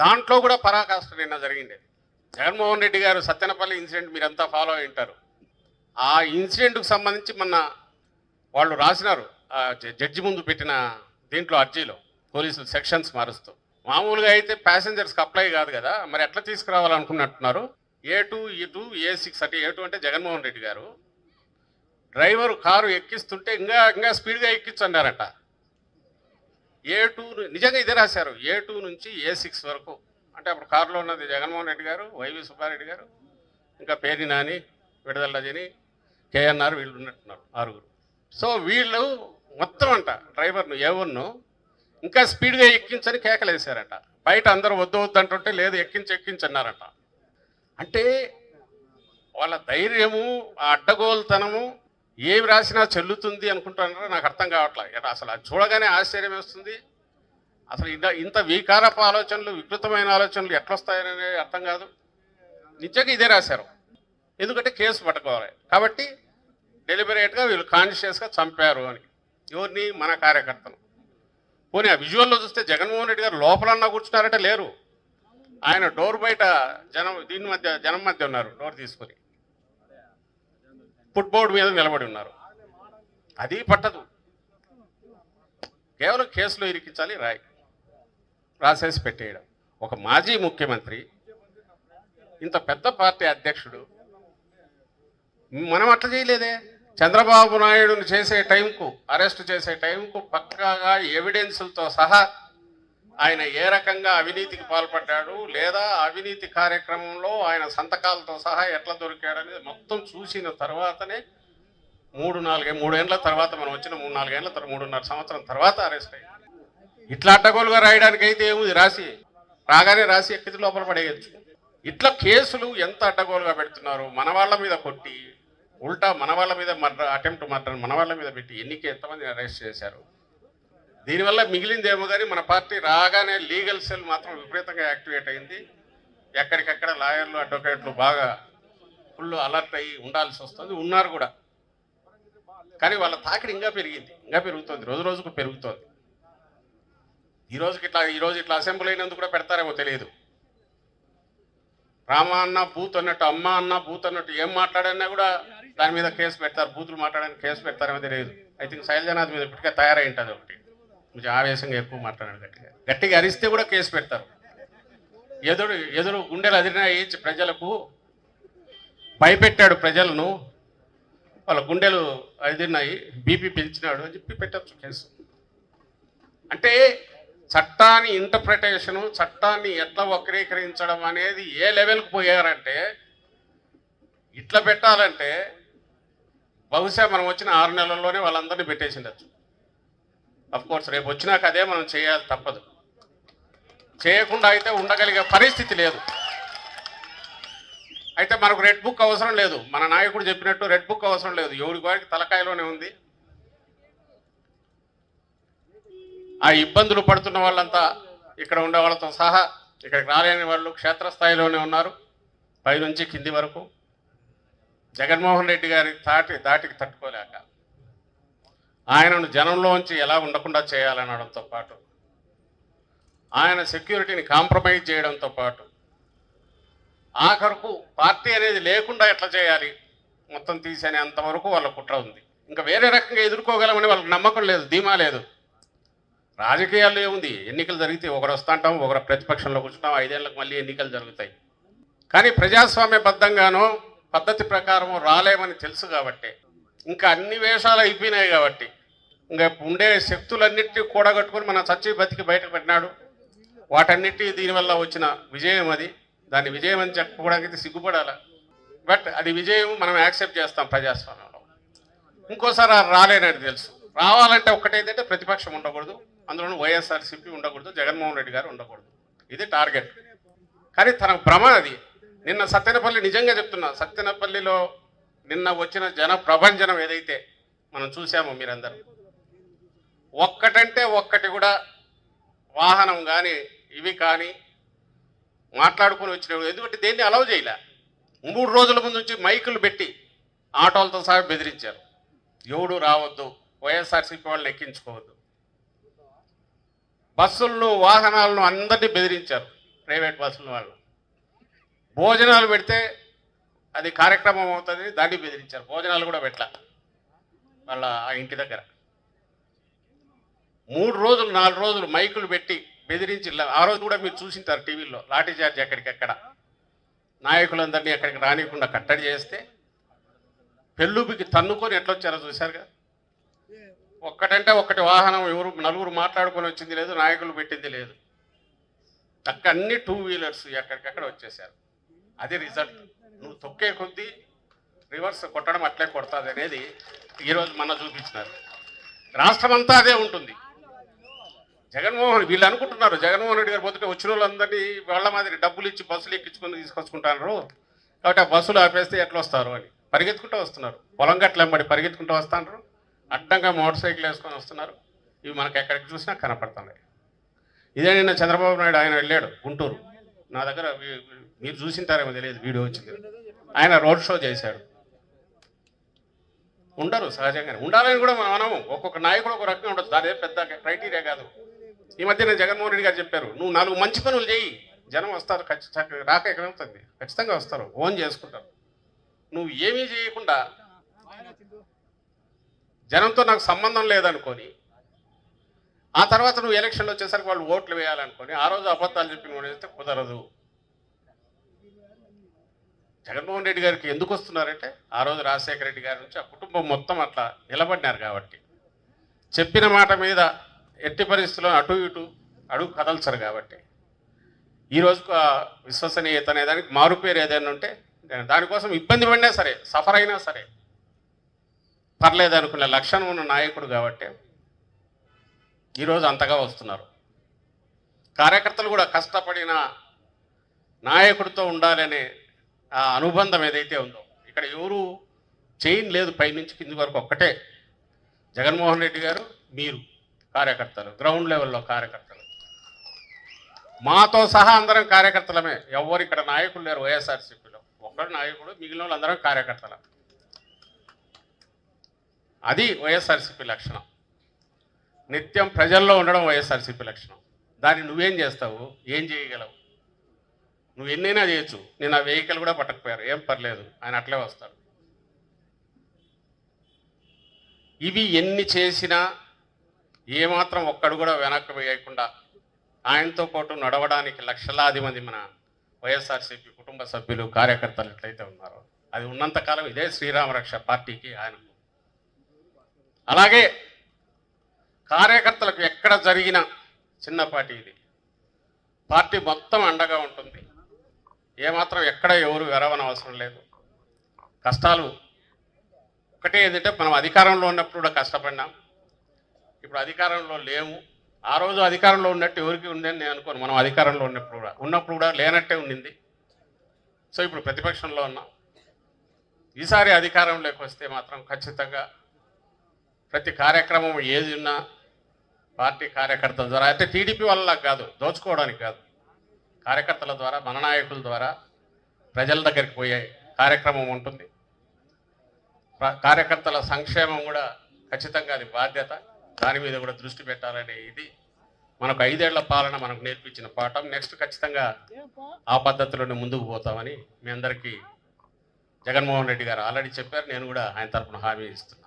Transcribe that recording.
దాంట్లో కూడా పరాకాష్ట నిన్న జరిగింది. జగన్మోహన్ రెడ్డి గారు సత్తెనపల్లి ఇన్సిడెంట్ మీరంతా ఫాలో అయి ఉంటారు. ఆ ఇన్సిడెంట్కు సంబంధించి మొన్న వాళ్ళు రాసినారు జడ్జి ముందు పెట్టిన దీంట్లో అర్జీలో పోలీసులు సెక్షన్స్ మారుస్తూ. మామూలుగా అయితే ప్యాసింజర్స్కి అప్లై కాదు కదా, మరి ఎట్లా తీసుకురావాలనుకున్నట్టున్నారు. A2 E2 A6 అంటే A2 అంటే జగన్మోహన్ రెడ్డి గారు డ్రైవరు కారు ఎక్కిస్తుంటే ఇంకా స్పీడ్గా ఎక్కించన్నారట. A2 నిజంగా ఇదే రాశారు, A2 నుంచి A6 వరకు. అంటే అప్పుడు కారులో ఉన్నది జగన్మోహన్ రెడ్డి గారు, వైవి సుబ్బారెడ్డి గారు, ఇంకా పేర్ని నాని, విడుదల రజని, KNR వీళ్ళు ఉన్నట్టున్నారు 6. సో వీళ్ళు మొత్తం అంట డ్రైవర్ను A1ను ఇంకా స్పీడ్గా ఎక్కించని కేకలేశారట. బయట అందరూ వద్దు వద్దంటుంటే లేదు ఎక్కించన్నారట. అంటే వాళ్ళ ధైర్యము, ఆ అడ్డగోలుతనము ఏమి రాసినా చెల్లుతుంది అనుకుంటున్నారో నాకు అర్థం కావట్లేదు. అసలు అది చూడగానే ఆశ్చర్యం వేస్తుంది. అసలు ఇంత వికారపు ఆలోచనలు, వికృతమైన ఆలోచనలు ఎట్లొస్తాయనే అర్థం కాదు. నిజంగా ఇదే రాశారు. ఎందుకంటే కేసు పట్టుకోవాలి కాబట్టి డెలిబరేట్గా వీళ్ళు కాన్షియస్గా చంపారు అని. ఎవరిని? మన కార్యకర్తను. పోనీ ఆ విజువల్లో చూస్తే జగన్మోహన్ రెడ్డి గారు లోపలన్నా కూర్చున్నారంటే లేరు. ఆయన డోర్ బయట జనం మధ్య ఉన్నారు, డోర్ తీసుకొని ఫుట్బోర్డు మీద నిలబడి ఉన్నారు. అది పట్టదు. కేవలం కేసులో ఇరికించాలి, రాసేసి పెట్టేయడం. ఒక మాజీ ముఖ్యమంత్రి, ఇంత పెద్ద పార్టీ అధ్యక్షుడు, మనం అట్లా చేయలేదే. చంద్రబాబు నాయుడుని చేసే టైంకు, అరెస్ట్ చేసే టైంకు పక్కాగా ఎవిడెన్సులతో సహా ఆయన ఏ రకంగా అవినీతికి పాల్పడ్డాడు, లేదా అవినీతి కార్యక్రమంలో ఆయన సంతకాలతో సహా ఎట్లా దొరికాడనేది మొత్తం చూసిన తర్వాతనే 3-4 ఏళ్ల తర్వాత మనం వచ్చిన 3-4 ఏళ్ల తర్వాత 3.5 సంవత్సరం తర్వాత అరెస్ట్ అయ్యి. ఇట్లా అడ్డగోలుగా రాయడానికి అయితే ఏముంది, రాగానే రాసి ఎక్కితే లోపల పడేయచ్చు. ఇట్లా కేసులు ఎంత అడ్డగోలుగా పెడుతున్నారు. మన వాళ్ళ మీద కొట్టి, ఉల్టా మన వాళ్ళ మీద అటెంప్ట్ మర్డర్ మన వాళ్ళ మీద పెట్టి ఎంతమంది అరెస్ట్ చేశారు. దీనివల్ల మిగిలిందేమో కానీ మన పార్టీ రాగానే లీగల్ సెల్ మాత్రం విపరీతంగా యాక్టివేట్ అయింది. ఎక్కడికక్కడ లాయర్లు, అడ్వకేట్లు బాగా ఫుల్ అలర్ట్ అయ్యి ఉండాల్సి వస్తుంది, ఉన్నారు కూడా. కానీ వాళ్ళ తాకిడి ఇంకా పెరుగుతుంది, రోజు రోజుకు పెరుగుతుంది. ఈరోజు ఇట్లా అసెంబ్లీ అయినందుకు కూడా పెడతారేమో తెలియదు. రామ అన్న బూత్ అన్నట్టు, అమ్మ అన్న బూత్ అన్నట్టు ఏం మాట్లాడన్నా కూడా దాని మీద కేసు పెడతారు. బూతులు మాట్లాడడానికి కేసు పెడతారేమో తెలియదు. ఐ థింక్ శైలజనాథ్ మీద ఇప్పటికే తయారై ఉంటుంది ఒకటి. కొంచెం ఆవేశంగా ఎక్కువ మాట్లాడాడు, గట్టిగా అరిస్తే కూడా కేసు పెడతారు. ఎదురు గుండెలు అదిరినాయి, ప్రజలకు భయపెట్టాడు ప్రజలను, వాళ్ళ గుండెలు అదిరినాయి, బీపీ పెంచినాడు అని చెప్పి పెట్టచ్చు కేసు. అంటే చట్టాన్ని ఇంటర్ప్రిటేషను, చట్టాన్ని ఎట్లా వక్రీకరించడం అనేది ఏ లెవెల్కి పోయారంటే, ఇట్లా పెట్టాలంటే బహుశా మనం వచ్చిన 6 నెలల్లోనే వాళ్ళందరినీ పెట్టేసిండొచ్చు. కోర్స్ రేపు వచ్చినాక అదే మనం చేయాలి, తప్పదు. చేయకుండా అయితే ఉండగలిగే పరిస్థితి లేదు. అయితే మనకు రెడ్ బుక్ అవసరం లేదు. మన నాయకుడు చెప్పినట్టు రెడ్ బుక్ అవసరం లేదు. ఎవరి వారికి తలకాయలోనే ఉంది. ఆ ఇబ్బందులు పడుతున్న వాళ్ళంతా ఇక్కడ ఉండే వాళ్ళతో సహా ఇక్కడికి రాలేని వాళ్ళు క్షేత్రస్థాయిలోనే ఉన్నారు, పైనుంచి కింది వరకు. జగన్మోహన్ రెడ్డి గారి దాటికి తట్టుకోలేక ఆయనను జనంలోంచి ఎలా ఉండకుండా చేయాలనడంతో పాటు, ఆయన సెక్యూరిటీని కాంప్రమైజ్ చేయడంతో పాటు, ఆఖరుకు పార్టీ అనేది లేకుండా ఎట్లా చేయాలి మొత్తం తీసేనే అంతవరకు వాళ్ళ కుట్ర ఉంది. ఇంకా వేరే రకంగా ఎదుర్కోగలమని వాళ్ళకి నమ్మకం లేదు, ధీమా లేదు. రాజకీయాల్లో ఏముంది, ఎన్నికలు జరిగితే ఒకరు వస్తుంటాం, ఒకరు ప్రతిపక్షంలో కూర్చుంటాం, 5 ఏళ్ళకు మళ్ళీ ఎన్నికలు జరుగుతాయి. కానీ ప్రజాస్వామ్యబద్ధంగానో పద్ధతి ప్రకారం రాలేమని తెలుసు కాబట్టి, ఇంకా అన్ని వేషాలు అయిపోయినాయి కాబట్టి, ఇంకా ఉండే శక్తులన్నింటినీ కూడగట్టుకుని మన చచ్చి బతికి బయటకు పెట్టినాడు. వాటన్నిటి దీనివల్ల వచ్చిన విజయం అది. దాన్ని విజయం అని చెప్పుకోవడానికి సిగ్గుపడాలి. బట్ అది విజయం, మనం యాక్సెప్ట్ చేస్తాం ప్రజాస్వామ్యంలో. ఇంకోసారి రాలేనని తెలుసు. రావాలంటే ఒక్కటేంటంటే ప్రతిపక్షం ఉండకూడదు, అందులోనూ వైఎస్ఆర్సీపీ ఉండకూడదు, జగన్మోహన్ రెడ్డి గారు ఉండకూడదు. ఇది టార్గెట్. కానీ తన భ్రమ అది. నిన్న సత్తెనపల్లి, నిజంగా చెప్తున్నా, సత్తెనపల్లిలో నిన్న వచ్చిన జన ప్రభంజనం ఏదైతే మనం చూసామో మీరందరూ, ఒక్కటంటే ఒక్కటి కూడా వాహనం కానీ ఇవి కానీ మాట్లాడుకుని వచ్చినప్పుడు. ఎందుకంటే దేన్ని అలౌ చేయలే. 3 రోజుల ముందు నుంచి మైకులు పెట్టి ఆటోలతో సహా బెదిరించారు. ఎవడు రావద్దు, వైఎస్ఆర్సీపీ వాళ్ళని ఎక్కించుకోవద్దు. బస్సులను, వాహనాలను అందరినీ బెదిరించారు. ప్రైవేట్ బస్సుల వాళ్ళు. భోజనాలు పెడితే అది కార్యక్రమం అవుతుంది, దాన్ని బెదిరించారు. భోజనాలు కూడా పెట్టాల వాళ్ళ ఆ ఇంటి దగ్గర. 3 రోజులు 4 రోజులు మైకులు పెట్టి బెదిరించి, ఆ రోజు కూడా మీరు చూసింటారు టీవీలో, లాఠీ చార్జ్ ఎక్కడికెక్కడ నాయకులందరినీ ఎక్కడికి రానియకుండా కట్టడి చేస్తే పెళ్ళుబికి తన్నుకొని ఎట్లొచ్చారో చూశారుగా. ఒక్కటంటే ఒక్కటి వాహనం ఎవరు నలుగురు మాట్లాడుకొని వచ్చింది లేదు, నాయకులు పెట్టింది లేదు. అక్కడ అన్ని 2 వీలర్స్ ఎక్కడికక్కడ వచ్చేసారు. అది రిజల్ట్. నువ్వు తొక్కే కొద్దీ రివర్స్ కొట్టడం అట్లే కొడతాది అనేది ఈరోజు మన చూపించినారు. రాష్ట్రం అంతా అదే ఉంటుంది. వీళ్ళు అనుకుంటున్నారు జగన్మోహన్ రెడ్డి గారు పోతుంటే వచ్చిన వాళ్ళందరినీ వాళ్ళ మాదిరి డబ్బులు ఇచ్చి బస్సులు ఎక్కించుకొని తీసుకొచ్చుకుంటారు, కాబట్టి ఆ బస్సులు ఆపేస్తే ఎట్లా వస్తారు అని పరిగెత్తుకుంటూ వస్తున్నారు. పొలం గట్ల వెంబడి పరిగెత్తుకుంటూ వస్తున్నారు, అడ్డంగా మోటార్ సైకిల్ వేసుకొని వస్తున్నారు. ఇవి మనకు ఎక్కడికి చూసినా కనపడుతున్నాయి. ఇదే నిన్న చంద్రబాబు నాయుడు ఆయన వెళ్ళాడు గుంటూరు. నా దగ్గర మీరు చూసింటారేమో తెలియదు, వీడియో వచ్చింది. ఆయన రోడ్ షో చేశాడు. ఉండరు సహజంగానే, ఉండాలని కూడా మనము ఒక్కొక్క నాయకుడు ఒక రకంగా ఉండదు, అదే పెద్ద క్రైటీరియా కాదు. ఈ మధ్యన జగన్మోహన్ రెడ్డి గారు చెప్పారు, నువ్వు 4 మంచి పనులు చేయి, జనం వస్తారు. ఖచ్చితంగా రాక ఎక్కడవుతుంది, ఖచ్చితంగా వస్తారు, ఓన్ చేసుకుంటారు. నువ్వు ఏమీ చేయకుండా జనంతో నాకు సంబంధం లేదనుకొని ఆ తర్వాత నువ్వు ఎలక్షన్లో వచ్చేసరికి వాళ్ళు ఓట్లు వేయాలనుకొని ఆ రోజు అబద్ధాలు చెప్పిన వాడు చేస్తే కుదరదు. జగన్మోహన్ రెడ్డి గారికి ఎందుకు వస్తున్నారంటే ఆ రోజు రాజశేఖర రెడ్డి గారి నుంచి ఆ కుటుంబం మొత్తం అట్లా నిలబడినారు కాబట్టి, చెప్పిన మాట మీద ఎట్టి పరిస్థితుల్లో అటు ఇటు అడుగు కదల్చరు కాబట్టి ఈరోజు విశ్వసనీయత అనే దానికి మారుపేరు ఏదైనా ఉంటే దానికోసం ఇబ్బంది పడినా సరే, సఫర్ అయినా సరే పర్లేదు అనుకునే లక్షణం ఉన్న నాయకుడు కాబట్టి ఈరోజు అంతగా వస్తున్నారు. కార్యకర్తలు కూడా కష్టపడిన నాయకుడితో ఉండాలనే ఆ అనుబంధం ఏదైతే ఉందో, ఇక్కడ ఎవరు చైన్ లేదు, పైనుంచి కింది వరకు ఒక్కటే జగన్మోహన్ రెడ్డి గారు, మీరు కార్యకర్తలు, గ్రౌండ్ లెవెల్లో కార్యకర్తలు, మాతో సహా అందరం కార్యకర్తలమే. ఎవరు ఇక్కడ నాయకులు లేరు వైఎస్ఆర్సీపీలో, ఒక్కడు నాయకుడు, మిగిలిన వాళ్ళు అందరం కార్యకర్తలు. అది వైఎస్ఆర్సీపీ లక్షణం. నిత్యం ప్రజల్లో ఉండడం వైఎస్ఆర్సీపీ లక్షణం. దాన్ని నువ్వేం చేస్తావు, ఏం చేయగలవు? నువ్వు ఎన్నైనా చేయొచ్చు. నేను ఆ వెహికల్ కూడా పట్టకపోయారు, ఏం పర్లేదు, ఆయన అట్లే వస్తాడు. ఇవి ఎన్ని చేసినా ఏమాత్రం ఒక్కడు కూడా వెనక్కి వేయకుండా ఆయనతో పాటు నడవడానికి లక్షలాది మంది మన వైఎస్ఆర్సీపీ కుటుంబ సభ్యులు, కార్యకర్తలు ఎట్లయితే ఉన్నారో, అది ఉన్నంతకాలం ఇదే శ్రీరామరక్ష పార్టీకి ఆయనకు. అలాగే కార్యకర్తలకు ఎక్కడ జరిగిన చిన్నపాటి ఇది పార్టీ మొత్తం అండగా ఉంటుంది. ఏమాత్రం ఎక్కడ ఎవరు వెరవన అవసరం లేదు. కష్టాలు ఒకటే ఏంటంటే, మనం అధికారంలో ఉన్నప్పుడు కూడా కష్టపడినాం, ఇప్పుడు అధికారంలో లేము. ఆ రోజు అధికారంలో ఉన్నట్టు ఎవరికి ఉందని నేను అనుకోను. మనం అధికారంలో ఉన్నప్పుడు కూడా లేనట్టే ఉండింది. సో ఇప్పుడు ప్రతిపక్షంలో ఉన్నాం. ఈసారి అధికారంలోకి వస్తే మాత్రం ఖచ్చితంగా ప్రతి కార్యక్రమం ఏది ఉన్నా పార్టీ కార్యకర్తల ద్వారా, అయితే టీడీపీ వల్ల కాదు, దోచుకోవడానికి కాదు, కార్యకర్తల ద్వారా, మన నాయకుల ద్వారా ప్రజల దగ్గరికి పోయే కార్యక్రమం ఉంటుంది. కార్యకర్తల సంక్షేమం కూడా ఖచ్చితంగా అది బాధ్యత. దాని మీద కూడా దృష్టి పెట్టాలనే ఇది మనకు 5 ఏళ్ల పాలన మనకు నేర్పించిన పాఠం. నెక్స్ట్ ఖచ్చితంగా ఆ పద్ధతిలోనే ముందుకు పోతామని మీ అందరికీ జగన్మోహన్ రెడ్డి గారు ఆల్రెడీ చెప్పారు. నేను కూడా ఆయన తరఫున హామీ ఇస్తున్నాను.